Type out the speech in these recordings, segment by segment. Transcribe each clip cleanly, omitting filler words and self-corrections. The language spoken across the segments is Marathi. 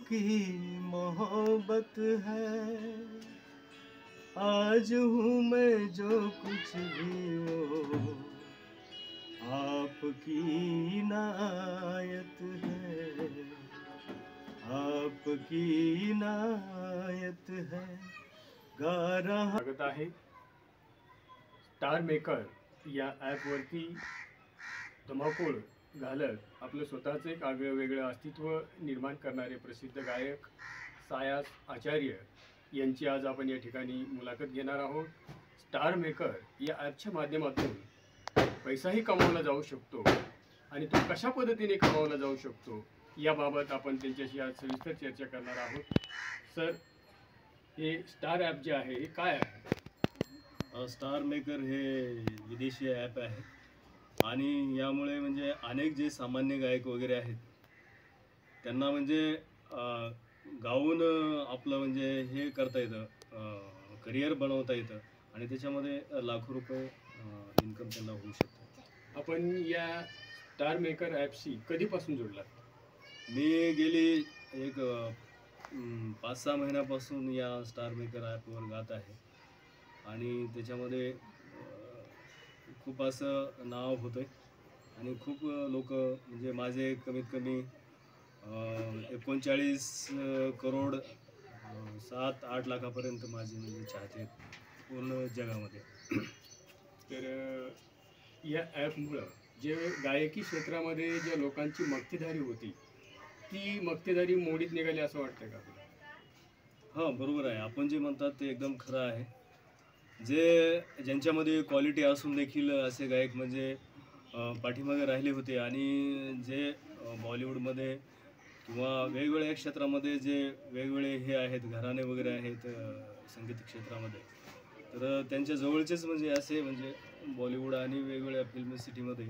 आपकी मोहब्बत है। आज हूँ मैं जो कुछ भी हूँ, आपकी इनायत है, आपकी इनायत है। गा रहा स्वागत आहे स्टार मेकर या ॲपवरती धमाकूळ घालत आपलं स्वतःचं एक आगळं वेगळं अस्तित्व निर्माण करणारे प्रसिद्ध गायक सायास आचार्य यांची आज आपण या ठिकाणी मुलाखत घेणार आहोत। स्टार मेकर या ॲपच्या माध्यमातून पैसाही कमावला जाऊ शकतो आणि तो कशा पद्धतीने कमावला जाऊ शकतो याबाबत आपण त्यांच्याशी आज सविस्तर चर्चा करणार आहोत। सर, हे स्टार ॲप जे आहे हे काय आहे? स्टार मेकर हे विदेशी ॲप आहे आणि यामुळे म्हणजे अनेक जे सामान्य गायक वगैरे आहेत त्यांना म्हणजे गाऊन आपलं म्हणजे हे करता येतं, करिअर बनवता येतं आणि त्याच्यामध्ये लाखो रुपये इन्कम त्यांना होऊ शकतं। आपण या स्टार मेकर ॲपशी कधीपासून जोडलात? मी गेली एक 5-6 महिन्यापासून या स्टार मेकर ॲपवर गात आहे आणि त्याच्यामध्ये खूप असं नाव होतं आहे आणि खूप लोक म्हणजे माझे कमीत कमी 39 करोड 7-8 लाखापर्यंत माझे म्हणजे चाहते पूर्ण जगामध्ये। तर या ॲपमुळं जे गायकी क्षेत्रामध्ये ज्या लोकांची मक्तेदारी होती ती मक्तेदारी मोडीत निघाली असं वाटतं का? हां, बरोबर आहे। आपण जे म्हणतात ते एकदम खरं आहे। जे ज्यांच्यामध्ये क्वालिटी असून देखील असे गायक म्हणजे पाठीमागे राहिले होते आणि जे बॉलिवूडमध्ये किंवा वेगवेगळ्या क्षेत्रामध्ये जे वेगवेगळे हे आहेत घराणे वगैरे आहेत संगीत क्षेत्रामध्ये, तर त्यांच्या जवळचेच म्हणजे असे म्हणजे बॉलिवूड आणि वेगवेगळ्या फिल्म सिटीमध्ये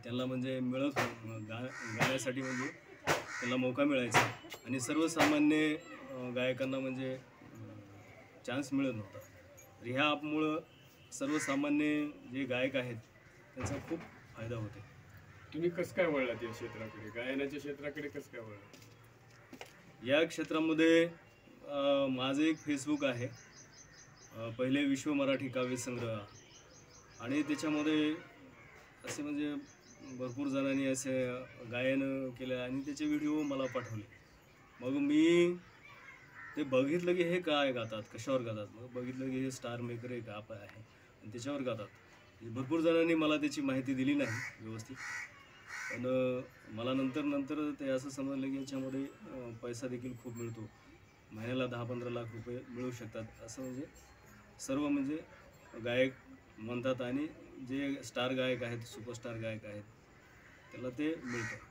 त्यांना म्हणजे मिळत गाण्यासाठी म्हणजे त्यांना मौका मिळायचा आणि सर्वसामान्य गायकांना म्हणजे चान्स मिळत नव्हता। तर ह्या ॲपमुळं सर्वसामान्य जे गायक आहेत त्यांचा खूप फायदा होतो। तुम्ही कसं काय वळलात या क्षेत्राकडे, गायनाच्या क्षेत्राकडे कसं काय वळलात? या क्षेत्रामध्ये माझं एक फेसबुक आहे, पहिले विश्व मराठी काव्यसंग्रह, आणि त्याच्यामध्ये असे म्हणजे भरपूर जणांनी असे गायन केलं आणि त्याचे व्हिडिओ मला पाठवले। मग मी ते बघितलं की हे काय गातात, कशावर गातात। मग बघितलं की हे स्टार मेकर एक ॲप आहे आणि त्याच्यावर गातात। भरपूर जणांनी मला त्याची माहिती दिली नाही व्यवस्थित, पण मला नंतर ते असं समजलं की याच्यामध्ये पैसा देखील खूप मिळतो, महिन्याला 10-15 लाख रुपये मिळू शकतात असं म्हणजे सर्व म्हणजे गायक म्हणतात आणि जे स्टार गायक आहेत, सुपरस्टार गायक आहेत त्याला ते मिळतं।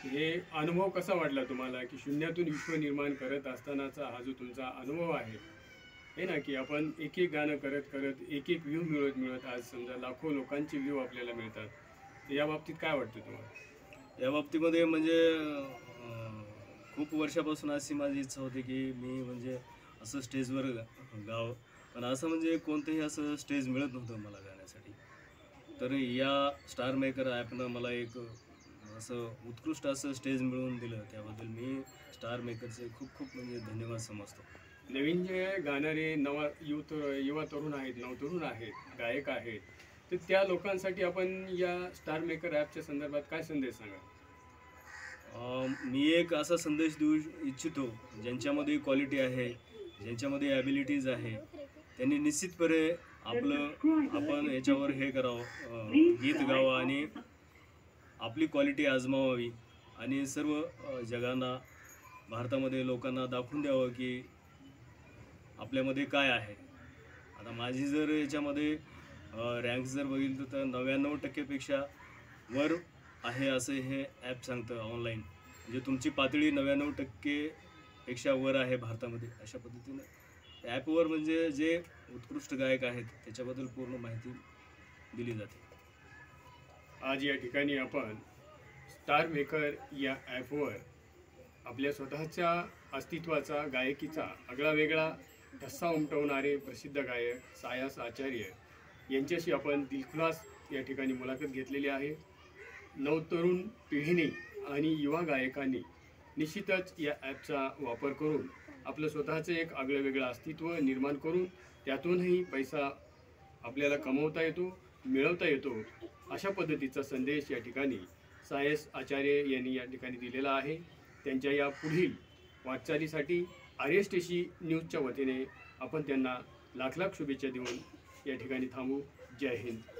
हे अनुभव कसा वाटला तुम्हाला की शून्यातून विश्व निर्माण करत असतानाचा हा जो तुमचा अनुभव आहे हे ना, की आपण एक एक गाणं करत करत एक एक व्ह्यू मिळत आज समजा लाखो लोकांचे व्ह्यू आपल्याला मिळतात, तर या बाबतीत काय वाटतं तुम्हाला? या बाबतीमध्ये म्हणजे खूप वर्षापासून अशी माझी इच्छा होती की मी म्हणजे असं स्टेजवर गावं, पण असं म्हणजे कोणतंही असं स्टेज मिळत नव्हतं मला गाण्यासाठी। तर या स्टार मेकर ॲपनं मला एक असं उत्कृष्ट असं स्टेज मिळवून दिलं, त्याबद्दल मी स्टार मेकरचे खूप खूप म्हणजे धन्यवाद समजतो। नवीन जे गाणारे युवा तरुण आहेत, नवतरुण आहेत, गायक आहेत, तर त्या लोकांसाठी आपण या स्टार मेकर ॲपच्या संदर्भात काय संदेश सांगा? मी एक असा संदेश देऊ इच्छितो, ज्यांच्यामध्ये क्वालिटी आहे, ज्यांच्यामध्ये ॲबिलिटीज आहे, त्यांनी निश्चितपणे आपण याच्यावर हे करावं, गीत गावं आणि आपली क्वालिटी आजमावावी आणि सर्व जगांना, भारतामध्ये लोकांना दाखवून द्यावं की आपल्यामध्ये काय आहे। आता माझी जर याच्यामध्ये रँक्स जर बघितलं तर 99% पेक्षा वर आहे असं हे ॲप सांगतं ऑनलाईन, म्हणजे तुमची पातळी 99% पेक्षा वर आहे भारतामध्ये। अशा पद्धतीनं ॲपवर म्हणजे जे उत्कृष्ट गायक आहेत त्याच्याबद्दल पूर्ण माहिती दिली जाते। आज या ठिकाणी आपण स्टार मेकर या ॲपवर आपल्या स्वतःच्या अस्तित्वाचा, गायकीचा आगळा वेगळा ठसा उमटवणारे प्रसिद्ध गायक सायास आचार्य यांच्याशी आपण दिलखुलास या ठिकाणी मुलाखत घेतलेली आहे। नवतरुण पिढीने आणि युवा गायकांनी निश्चितच या ॲपचा वापर करून आपलं स्वतःचं एक आगळं वेगळं अस्तित्व निर्माण करून त्यातूनही पैसा आपल्याला कमवता येतो, मिळवता येतो, अशा पद्धतीचा संदेश या ठिकाणी सायस आचार्य यांनी या ठिकाणी दिलेला आहे. त्यांच्या या पुढील वाटचालीसाठी RSTC न्यूजच्या वतीने आपण त्यांना लाख लाख शुभेच्छा देऊन या ठिकाणी थांबू. जय हिंद.